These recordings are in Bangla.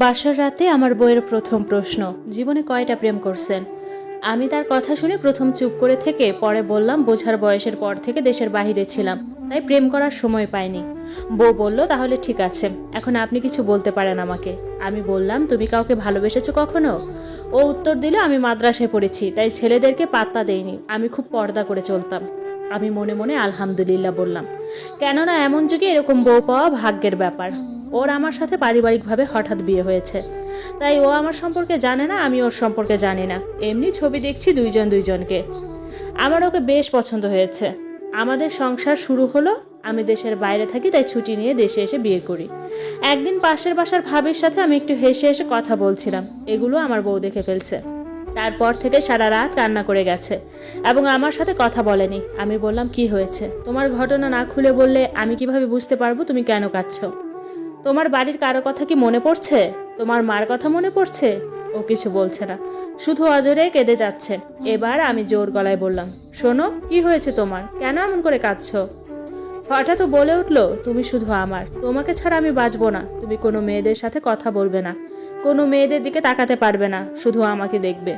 বাসার রাতে আমার বইয়ের প্রথম প্রশ্ন, জীবনে কয়টা প্রেম করছেন? আমি তার কথা শুনে প্রথম চুপ করে থেকে পরে বললাম, বোঝার বয়সের পর থেকে দেশের বাইরে ছিলাম, তাই প্রেম করার সময় পাইনি। বউ বলল, তাহলে ঠিক আছে, এখন আপনি কিছু বলতে পারেন আমাকে। আমি বললাম, তুমি কাউকে ভালোবেসেছো কখনো? ও উত্তর দিল, আমি মাদ্রাসায় পড়েছি, তাই ছেলেদেরকে পাত্তা দেইনি, আমি খুব পর্দা করে চলতাম। আমি মনে মনে আলহামদুলিল্লাহ বললাম, কেননা এমন যুগে এরকম বউ পাওয়া ভাগ্যের ব্যাপার। ওর আমার সাথে পারিবারিকভাবে হঠাৎ বিয়ে হয়েছে, তাই ও আমার সম্পর্কে জানে না, আমি ওর সম্পর্কে জানি না। এমনি ছবি দেখছি দুইজন দুইজনকে। আমার ওকে বেশ পছন্দ হয়েছে। আমাদের সংসার শুরু হলো। আমি দেশের বাইরে থাকি, তাই ছুটি নিয়ে দেশে এসে বিয়ে করি। একদিন পাশের বাসার ভাবির সাথে আমি একটু হেসে হেসে কথা বলছিলাম, এগুলো আমার বউ দেখে ফেলছে। তারপর থেকে সারা রাত কান্না করে গেছে এবং আমার সাথে কথা বলেনি। আমি বললাম, কি হয়েছে? তোমার ঘটনা না খুলে বললে আমি কিভাবে বুঝতে পারবো তুমি কেন কাঁদছো? তোমার বাড়ির কারো কথা কি মনে পড়ছে? তোমার মার কথা মনে পড়ছে? ও কিছু বলছে না, শুধু অজরে কেঁদে যাচ্ছে। এবার আমি জোর গলায় বললাম, শোনো, কি হয়েছে তোমার? কেন এমন করে কাঁদছো? হঠাৎ বলে উঠলো, তুমি শুধু আমার, তোমাকে ছাড়া আমি বাঁচবো না। তুমি কোনো মেয়েদের সাথে কথা বলবে না, কোনো মেয়েদের দিকে তাকাতে পারবে না, শুধু আমাকে দেখবে।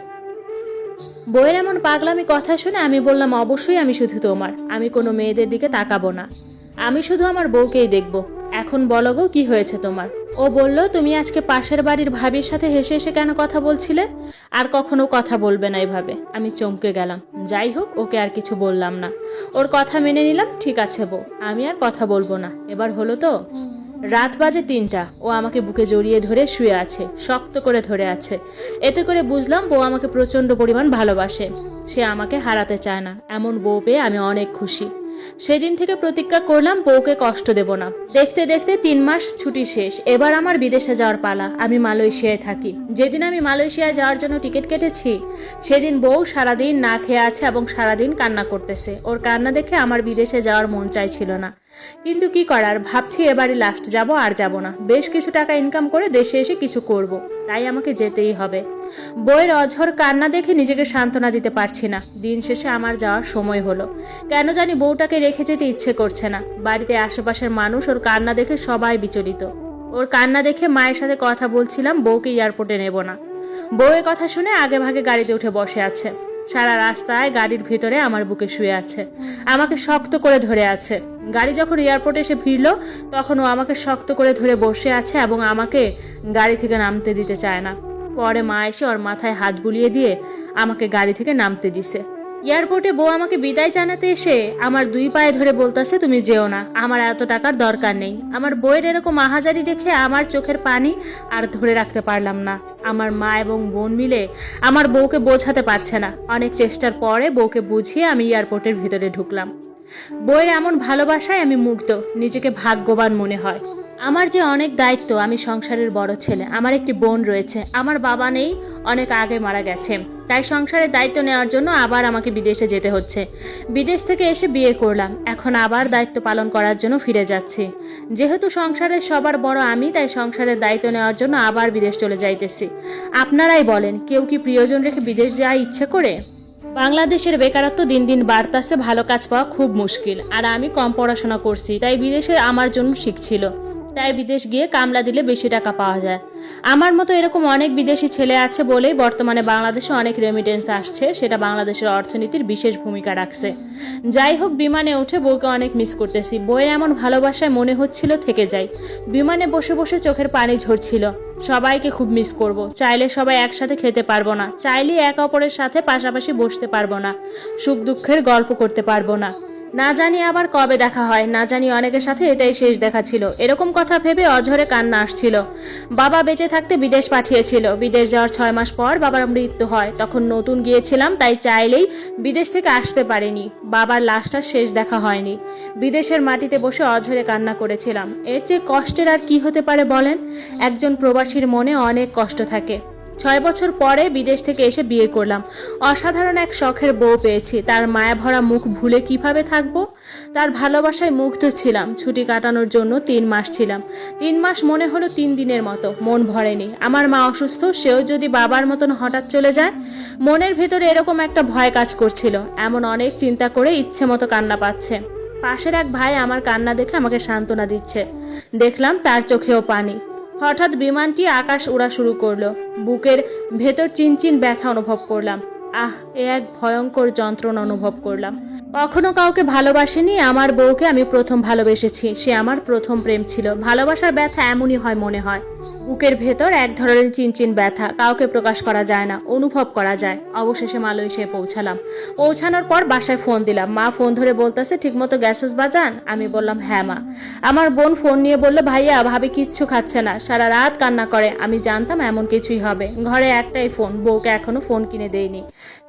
বইয়ের এমন পাগলামি কথা শুনে আমি বললাম, অবশ্যই আমি শুধু তোমার, আমি কোনো মেয়েদের দিকে তাকাবো না, আমি শুধু আমার বউকেই দেখব। এখন বলো গো, কি হয়েছে তোমার? ও বলল, তুমি আজকে পাশের বাড়ির ভাবির সাথে হেসে হেসে কেন কথা বলছিলে? আর কখনো কথা বলবে না এভাবে। আমি চমকে গেলাম। যাই হোক, ওকে আর কিছু বললাম না, ওর কথা মেনে নিলাম। ঠিক আছে বউ, আমি আর কথা বলবো না, এবার হলো তো? রাত বাজে 3টা। ও আমাকে বুকে জড়িয়ে ধরে শুয়ে আছে, শক্ত করে ধরে আছে। এতে করে বুঝলাম বউ আমাকে প্রচন্ড পরিমাণ ভালোবাসে। সে আমাকে হারাতে চায় না। এমন বউ পেয়ে আমি অনেক খুশি। সেদিন থেকে প্রতিজ্ঞা করলাম, বউকে কষ্ট দেব না। দেখতে দেখতে 3 মাস ছুটি শেষ। এবার আমার বিদেশে যাওয়ার পালা। আমি মালয়েশিয়ায় থাকি। যেদিন আমি মালয়েশিয়ায় যাওয়ার জন্য টিকিট কেটেছি, সেদিন বউ সারাদিন না খেয়ে আছে এবং সারাদিন কান্না করতেছে। ওর কান্না দেখে আমার বিদেশে যাওয়ার মন চাইছিল না, কিন্তু কি করার, ভাবছি এবারই লাস্ট যাব, আর যাব না। বেশ কিছু টাকা ইনকাম করে দেশে এসে কিছু করব, তাই আমাকে যেতেই হবে। বইয়ের অঝর কান্না দেখে নিজেকে সান্ত্বনা দিতে পারছি না। দিন শেষে আমার যাওয়ার সময় হলো। কেন জানি বউটাকে রেখে যেতে ইচ্ছে করছে না। বাড়িতে আশেপাশের মানুষ ওর কান্না দেখে সবাই বিচলিত। ওর কান্না দেখে মায়ের সাথে কথা বলছিলাম, বউকে এয়ারপোর্টে নেব না। বউয়ের কথা শুনে আগে ভাগে গাড়িতে উঠে বসে আছে। সারা রাস্তায় গাড়ির ভিতরে আমার বুকে শুয়ে আছে, আমাকে শক্ত করে ধরে আছে। গাড়ি যখন এয়ারপোর্টে এসে ভিড়লো, তখন ও আমাকে শক্ত করে ধরে বসে আছে এবং আমাকে গাড়ি থেকে নামতে দিতে চায় না। পরে মা এসে ওর মাথায় হাত বুলিয়ে দিয়ে আমাকে গাড়ি থেকে নামতে দিছে। এয়ারপোর্টে বউ আমাকে বিদায় জানাতে এসে আমার 2 পায়ে ধরে বলতেছে, তুমি যেও না, আমার এত টাকার দরকার নেই। আমার বউয়ের এরকম আহাজারি দেখে আমার চোখের পানি আর ধরে রাখতে পারলাম না। আমার মা এবং বোন মিলে আমার বউকে বোঝাতে পারছে না। অনেক চেষ্টার পরে বউকে বুঝিয়ে আমি এয়ারপোর্টের ভিতরে ঢুকলাম। বউয়ের এমন ভালোবাসায় আমি মুগ্ধ, নিজেকে ভাগ্যবান মনে হয়। আমার যে অনেক দায়িত্ব, আমি সংসারের বড় ছেলে, আমার একটি বোন রয়েছে, আমার বাবা নেই, অনেক আগে মারা গেছে। তাই সংসারের দায়িত্ব নেওয়ার জন্য আবার আমাকে বিদেশে যেতে হচ্ছে। বিদেশ থেকে এসে বিয়ে করলাম, এখন আবার দায়িত্ব পালন করার জন্য ফিরে যাচ্ছি। যেহেতু সংসারের সবার বড় আমি, তাই সংসারের দায়িত্ব নেওয়ার জন্য আবার বিদেশ চলে যাইতেছি। আপনারাই বলেন, কেউ কি প্রিয়জন রেখে বিদেশ যাওয়া ইচ্ছে করে? বাংলাদেশের বেকারত্ব দিন দিন বাড়তেছে, ভালো কাজ পাওয়া খুব মুশকিল। আর আমি কম পড়াশোনা করছি, তাই বিদেশে আমার জন্য শিখছিল। তাই বিদেশ গিয়ে কামলা দিলে বেশি টাকা পাওয়া যায়। আমার মতো এরকম অনেক বিদেশি ছেলে আছে বলেই বর্তমানে বাংলাদেশে অনেক রেমিটেন্স আসছে, সেটা বাংলাদেশের অর্থনীতির বিশেষ ভূমিকা রাখছে। যাই হোক, বিমানে উঠে বউকে অনেক মিস করতেছি। বউয়ের এমন ভালোবাসায় মনে হচ্ছিল থেকে যাই। বিমানে বসে বসে চোখের পানি ঝরছিল। সবাইকে খুব মিস করব। চাইলে সবাই একসাথে খেতে পারবো না, চাইলে এক অপরের সাথে পাশাপাশি বসতে পারবো না, সুখ দুঃখের গল্প করতে পারবো না। না জানি আবার কবে দেখা হয়, না জানি অনেকের সাথে এটাই শেষ দেখা ছিল। এরকম কথা ভেবে অঝরে কান্না আসছিল। বাবা বেঁচে থাকতে বিদেশ পাঠিয়েছিল। বিদেশ যাওয়ার 6 মাস পর বাবার মৃত্যু হয়। তখন নতুন গিয়েছিলাম, তাই চাইলেই বিদেশ থেকে আসতে পারিনি। বাবার লাশটা শেষ দেখা হয়নি। বিদেশের মাটিতে বসে অঝরে কান্না করেছিলাম। এর চেয়ে কষ্টের আর কি হতে পারে বলেন? একজন প্রবাসীর মনে অনেক কষ্ট থাকে। 6 বছর পরে বিদেশ থেকে এসে বিয়ে করলাম। অসাধারণ এক শখের বউ পেয়েছি। তার মায়া ভরা মুখ ভুলে কিভাবে থাকবো? তার ভালোবাসায় মুগ্ধ ছিলাম। ছুটি কাটানোর জন্য 3 মাস ছিলাম। 3 মাস মনে হলো 3 দিনের মতো। মন ভরেনি। আমার মা অসুস্থ, সেও যদি বাবার মতন হঠাৎ চলে যায়। মনের ভেতরে এরকম একটা ভয় কাজ করছিল। এমন অনেক চিন্তা করে ইচ্ছে মতো কান্না পাচ্ছে। পাশের এক ভাই আমার কান্না দেখে আমাকে সান্ত্বনা দিচ্ছে। দেখলাম তার চোখেও পানি। হঠাৎ বিমানটি আকাশ উড়া শুরু করলো। বুকের ভেতর চিনচিন ব্যথা অনুভব করলাম। এ এক ভয়ঙ্কর যন্ত্রণা অনুভব করলাম। কখনো কাউকে ভালোবাসিনি, আমার বউকে আমি প্রথম ভালোবেসেছি। সে আমার প্রথম প্রেম ছিল। ভালোবাসার ব্যথা এমনই হয় মনে হয়। বুকের ভেতর এক ধরনের চিনচিন ব্যথা, কাউকে প্রকাশ করা যায় না, অনুভব করা যায়। অবশেষে মালয়েশিয়ায় পৌঁছালাম। পৌঁছানোর পর বাসায় ফোন দিলাম। মা ফোন ধরে বলতেছে, ঠিকমতো গ্যাসেস বাজান? আমি বললাম হ্যাঁ মা। আমার বোন ফোন নিয়ে বলল, ভাইয়া ভাবি কিচ্ছু খাচ্ছে না, সারা রাত কান্না করে। আমি জানতাম এমন কিছুই হবে। ঘরে একটাই ফোন, বউকে এখনো ফোন কিনে দেইনি।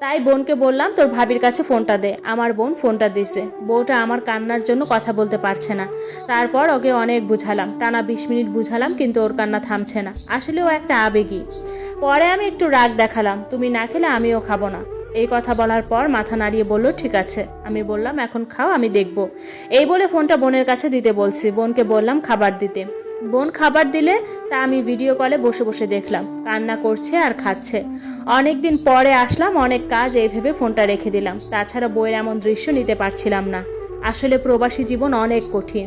তাই বোনকে বললাম, তোর ভাবির কাছে ফোনটা দে। আমার বোন ফোনটা দিছে। বউটা আমার কান্নার জন্য কথা বলতে পারছে না। তারপর ওকে অনেক বুঝালাম, টানা 20 মিনিট বুঝালাম, কিন্তু ওর কান্না থামছে না। আসলে ও একটা আবেগী। পরে আমি একটু রাগ দেখালাম, তুমি না খেলে আমিও খাবো না। এই কথা বলার পর মাথা নাড়িয়ে বলল, ঠিক আছে। আমি বললাম, এখন খাও, আমি দেখব। এই বলে ফোনটা বোনের কাছে দিতে বলছি। বোনকে বললাম খাবার দিতে। বোন খাবার দিলে তা আমি ভিডিও কলে বসে বসে দেখলাম। কান্না করছে আর খাচ্ছে। অনেকদিন পরে আসলাম, অনেক কাজ, এই ভেবে ফোনটা রেখে দিলাম। তাছাড়া বইয়ের এমন দৃশ্য নিতে পারছিলাম না। আসলে প্রবাসী জীবন অনেক কঠিন।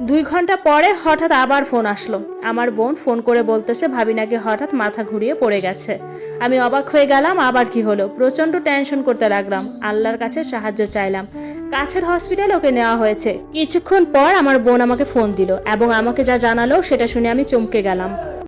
2 ঘন্টা পরে হঠাৎ আবার ফোন আসলো। আমার বোন ফোন করে বলতেছে, ভাবি নাকি হঠাৎ মাথা ঘুরিয়ে পড়ে গেছে। আমি অবাক হয়ে গেলাম, আবার কি হলো? প্রচন্ড টেনশন করতে লাগলাম। আল্লাহর কাছে সাহায্য চাইলাম। কাছের হসপিটালে ওকে নেওয়া হয়েছে। কিছুক্ষণ পর আমার বোন আমাকে ফোন দিল এবং আমাকে যা জানালো সেটা শুনে আমি চমকে গেলাম।